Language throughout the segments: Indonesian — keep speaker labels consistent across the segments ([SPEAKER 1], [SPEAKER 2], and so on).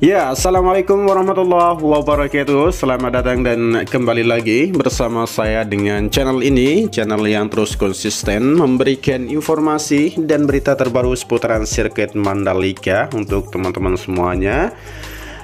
[SPEAKER 1] Ya, Assalamualaikum warahmatullahi wabarakatuh. Selamat datang dan kembali lagi bersama saya dengan channel ini, channel yang terus konsisten memberikan informasi dan berita terbaru seputaran sirkuit Mandalika untuk teman-teman semuanya.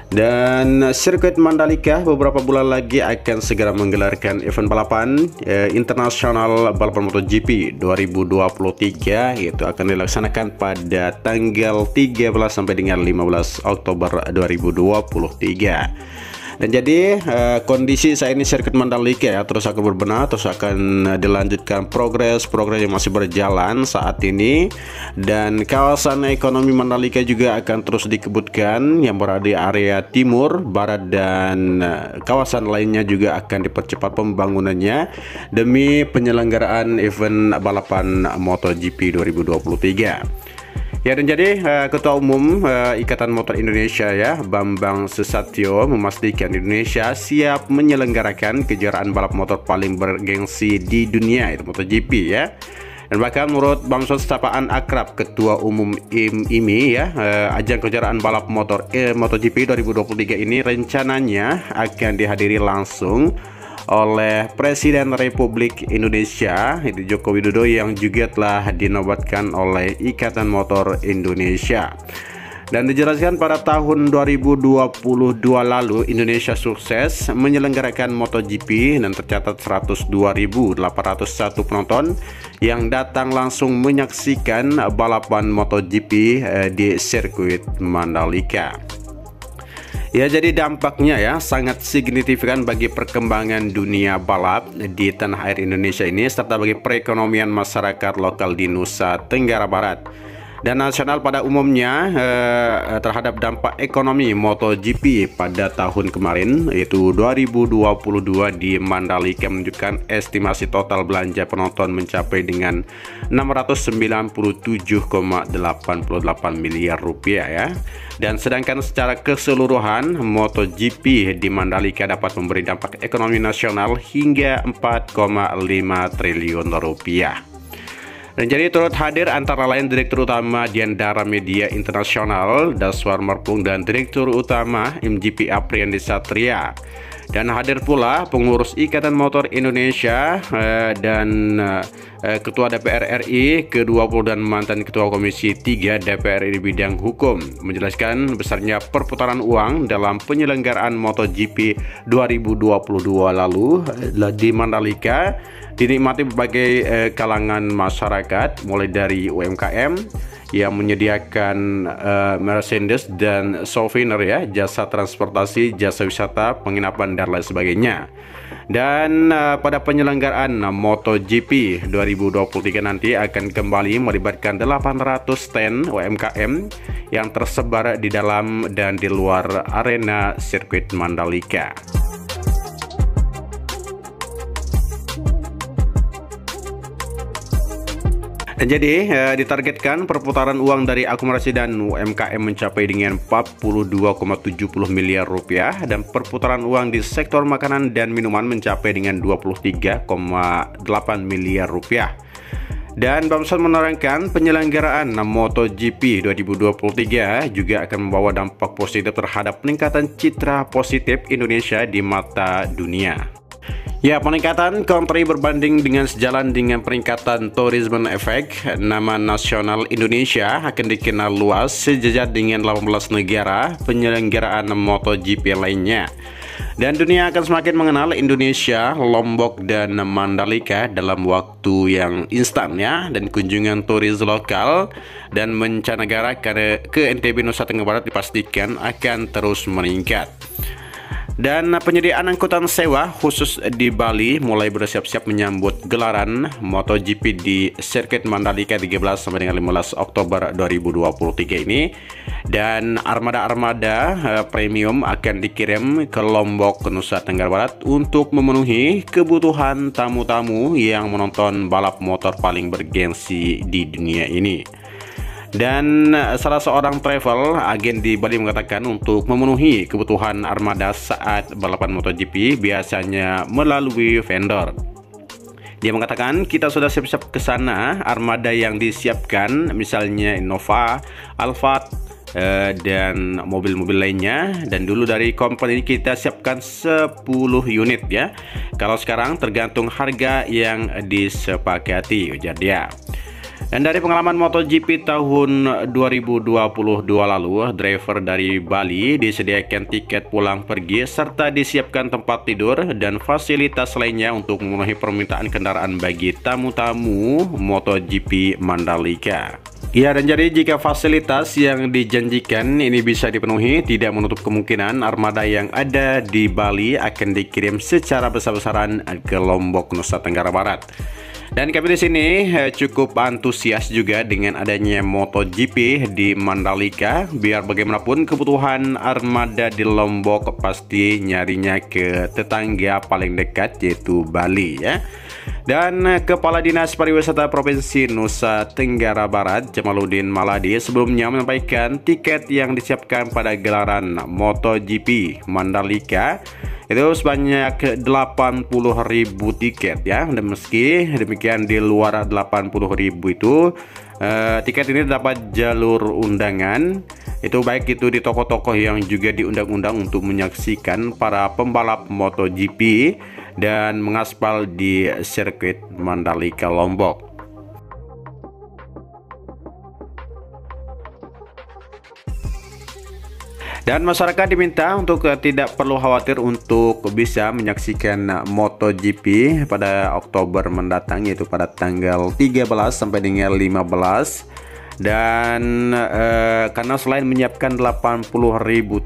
[SPEAKER 1] Dan sirkuit Mandalika beberapa bulan lagi akan segera menggelarkan event balapan internasional balapan MotoGP 2023, yaitu akan dilaksanakan pada tanggal 13 sampai dengan 15 Oktober 2023. Dan jadi kondisi saat ini sirkuit Mandalika ya terus akan berbenah, terus akan dilanjutkan progres yang masih berjalan saat ini. Dan kawasan ekonomi Mandalika juga akan terus dikebutkan yang berada di area timur, barat, dan kawasan lainnya juga akan dipercepat pembangunannya demi penyelenggaraan event balapan MotoGP 2023. Ya, dan jadi Ketua Umum Ikatan Motor Indonesia ya, Bambang Susatyo, memastikan Indonesia siap menyelenggarakan kejuaraan balap motor paling bergengsi di dunia, itu MotoGP ya. Dan bahkan menurut Bamsud sapaan akrab Ketua Umum IMI ya, ajang kejuaraan balap motor MotoGP 2023 ini rencananya akan dihadiri langsung oleh Presiden Republik Indonesia itu Joko Widodo, yang juga telah dinobatkan oleh Ikatan Motor Indonesia. Dan dijelaskan pada tahun 2022 lalu Indonesia sukses menyelenggarakan MotoGP dan tercatat 102.801 penonton yang datang langsung menyaksikan balapan MotoGP di sirkuit Mandalika. Ya, jadi dampaknya ya sangat signifikan bagi perkembangan dunia balap di tanah air Indonesia ini, serta bagi perekonomian masyarakat lokal di Nusa Tenggara Barat dan nasional pada umumnya. Terhadap dampak ekonomi MotoGP pada tahun kemarin, yaitu 2022, di Mandalika menunjukkan estimasi total belanja penonton mencapai dengan 697,88 miliar rupiah ya. Dan sedangkan secara keseluruhan MotoGP di Mandalika dapat memberi dampak ekonomi nasional hingga 4,5 triliun rupiah. Dan jadi turut hadir antara lain Direktur Utama Diandara Media Internasional Daswar Merpung dan Direktur Utama MGP Apriandi Satria. Dan hadir pula pengurus Ikatan Motor Indonesia dan Ketua DPR RI ke-20 dan mantan Ketua Komisi 3 DPR RI bidang hukum, menjelaskan besarnya perputaran uang dalam penyelenggaraan MotoGP 2022 lalu di Mandalika dinikmati berbagai kalangan masyarakat, mulai dari UMKM yang menyediakan Mercedes dan souvenir ya, jasa transportasi, jasa wisata, penginapan, dan lain sebagainya. Dan pada penyelenggaraan MotoGP 2023 nanti akan kembali melibatkan 800 stand UMKM yang tersebar di dalam dan di luar arena sirkuit Mandalika. Dan jadi ditargetkan perputaran uang dari akumulasi dan UMKM mencapai dengan 42,70 miliar rupiah, dan perputaran uang di sektor makanan dan minuman mencapai dengan 23,8 miliar rupiah. Dan Bamsud menerangkan penyelenggaraan MotoGP 2023 juga akan membawa dampak positif terhadap peningkatan citra positif Indonesia di mata dunia. Ya, peningkatan country berbanding dengan sejalan dengan peningkatan tourism effect, nama nasional Indonesia akan dikenal luas sejajar dengan 18 negara penyelenggaraan MotoGP lainnya. Dan dunia akan semakin mengenal Indonesia, Lombok, dan Mandalika dalam waktu yang instan ya. Dan kunjungan turis lokal dan mancanegara ke NTB Nusa Tenggara Barat dipastikan akan terus meningkat. Dan penyediaan angkutan sewa khusus di Bali mulai bersiap-siap menyambut gelaran MotoGP di sirkuit Mandalika 13 sampai dengan 15 Oktober 2023 ini. Dan armada-armada premium akan dikirim ke Lombok, Nusa Tenggara Barat untuk memenuhi kebutuhan tamu-tamu yang menonton balap motor paling bergengsi di dunia ini. Dan salah seorang travel agen di Bali mengatakan untuk memenuhi kebutuhan armada saat balapan MotoGP biasanya melalui vendor. Dia mengatakan, kita sudah siap-siap ke sana. Armada yang disiapkan misalnya Innova, Alphard, dan mobil-mobil lainnya. Dan dulu dari company kita siapkan 10 unit ya. Kalau sekarang tergantung harga yang disepakati, ujar dia. Dan dari pengalaman MotoGP tahun 2022 lalu, driver dari Bali disediakan tiket pulang pergi serta disiapkan tempat tidur dan fasilitas lainnya untuk memenuhi permintaan kendaraan bagi tamu-tamu MotoGP Mandalika. Ya, dan jadi jika fasilitas yang dijanjikan ini bisa dipenuhi, tidak menutup kemungkinan armada yang ada di Bali akan dikirim secara besar-besaran ke Lombok, Nusa Tenggara Barat. Dan kami di sini cukup antusias juga dengan adanya MotoGP di Mandalika. Biar bagaimanapun kebutuhan armada di Lombok pasti nyarinya ke tetangga paling dekat yaitu Bali ya. Dan Kepala Dinas Pariwisata Provinsi Nusa Tenggara Barat Jamaluddin Maladi sebelumnya menyampaikan tiket yang disiapkan pada gelaran MotoGP Mandalika itu sebanyak 80.000 tiket ya. Dan meski demikian di luar 80.000 itu tiket ini dapat jalur undangan, itu baik itu di toko-toko yang juga diundang-undang untuk menyaksikan para pembalap MotoGP dan mengaspal di sirkuit Mandalika Lombok. Dan masyarakat diminta untuk tidak perlu khawatir untuk bisa menyaksikan MotoGP pada Oktober mendatang, yaitu pada tanggal 13 sampai dengan 15. Dan karena selain menyiapkan 80.000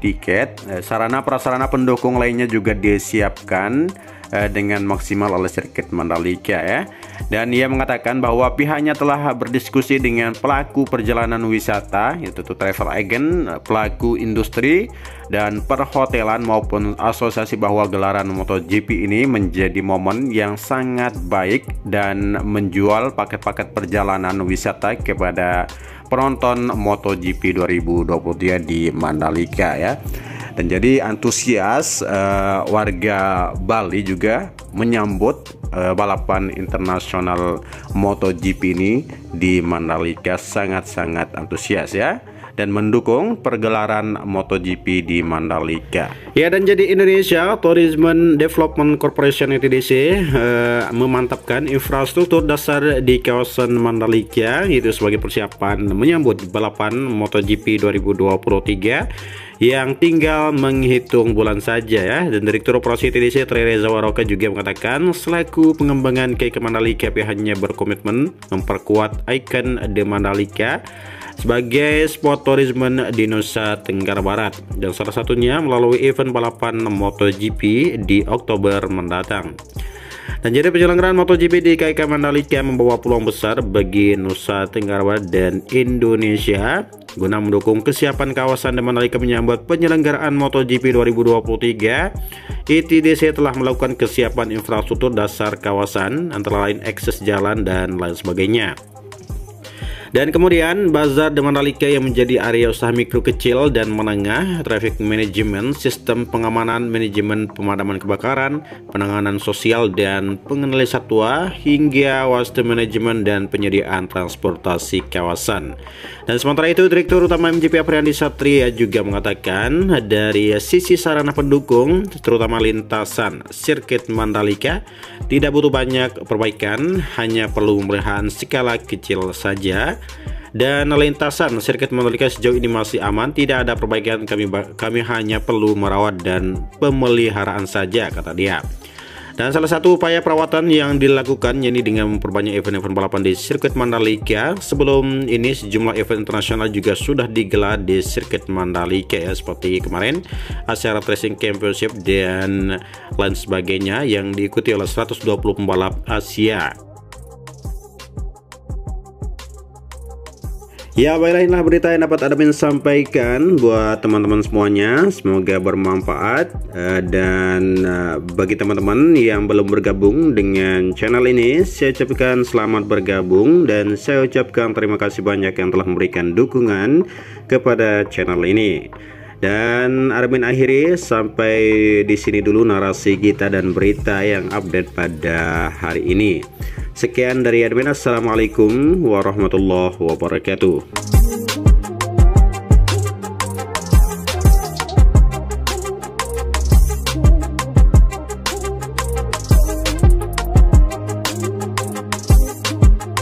[SPEAKER 1] tiket, sarana prasarana pendukung lainnya juga disiapkan dengan maksimal oleh sirkuit Mandalika ya. Dan ia mengatakan bahwa pihaknya telah berdiskusi dengan pelaku perjalanan wisata, yaitu travel agent, pelaku industri dan perhotelan maupun asosiasi, bahwa gelaran MotoGP ini menjadi momen yang sangat baik dan menjual paket-paket perjalanan wisata kepada penonton MotoGP 2023 di Mandalika ya. Dan jadi antusias warga Bali juga menyambut balapan internasional MotoGP ini di Mandalika, sangat-sangat antusias ya, dan mendukung pergelaran MotoGP di Mandalika. Ya, dan jadi Indonesia Tourism Development Corporation (ITDC) memantapkan infrastruktur dasar di kawasan Mandalika itu sebagai persiapan menyambut balapan MotoGP 2023 yang tinggal menghitung bulan saja ya. Dan Direktur Operasi ITDC Tri Reza Waroka juga mengatakan selaku pengembangan KEI Mandalika pihaknya berkomitmen memperkuat ikon The Mandalika sebagai spot tourism di Nusa Tenggara Barat, dan salah satunya melalui event balapan MotoGP di Oktober mendatang. Dan jadi penyelenggaraan MotoGP di KEI Mandalika membawa peluang besar bagi Nusa Tenggara Barat dan Indonesia guna mendukung kesiapan kawasan The Mandalika menyambut penyelenggaraan MotoGP 2023. ITDC telah melakukan kesiapan infrastruktur dasar kawasan, antara lain akses jalan dan lain sebagainya. Dan kemudian Bazar The Mandalika yang menjadi area usaha mikro, kecil dan menengah, traffic management, sistem pengamanan, manajemen pemadaman kebakaran, penanganan sosial dan pengendali satwa, hingga waste management dan penyediaan transportasi kawasan. Dan sementara itu Direktur Utama MGP Apriyandi Satria juga mengatakan dari sisi sarana pendukung terutama lintasan sirkuit Mandalika tidak butuh banyak perbaikan, hanya perlu pemeliharaan skala kecil saja. Dan lintasan sirkuit Mandalika sejauh ini masih aman, tidak ada perbaikan, kami hanya perlu merawat dan pemeliharaan saja, kata dia. Dan salah satu upaya perawatan yang dilakukan yakni dengan memperbanyak event-event balapan di sirkuit Mandalika. Sebelum ini sejumlah event internasional juga sudah digelar di sirkuit Mandalika ya, seperti kemarin acara Racing Championship dan lain sebagainya yang diikuti oleh 120 pembalap Asia. Ya, baiklah, inilah berita yang dapat admin sampaikan buat teman-teman semuanya. Semoga bermanfaat. Dan bagi teman-teman yang belum bergabung dengan channel ini, saya ucapkan selamat bergabung dan saya ucapkan terima kasih banyak yang telah memberikan dukungan kepada channel ini. Dan admin akhiri sampai di sini dulu narasi kita dan berita yang update pada hari ini. Sekian dari admin, assalamualaikum warahmatullahi wabarakatuh.